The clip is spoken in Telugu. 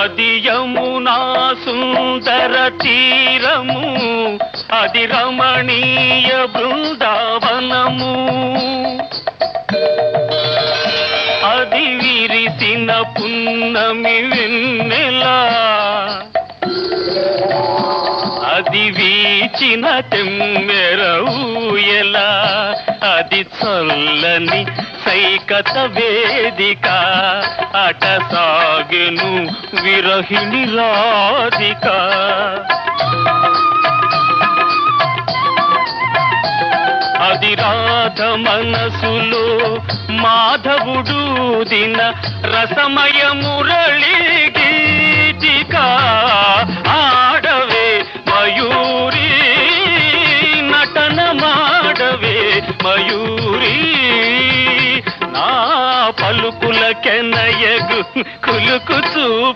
అది యమునా సుందర తీరము, అది రమణీయ బృందావనము. అది విరిసిన పున్నమి వెన్నెలా, అది వీచిన తెమ్మెర ఊయలా, అది చల్లని సైకత వేదిక, అట సాగెను విరహిణి రాధిక. అది రాధ మనసులో మాధవుడు దిన రసమయ మురళి గీతిక. ఆడవే మయూరి నటన మాడవే మయూరి, నా పలుకుల కెనయగు కులుకు చూపు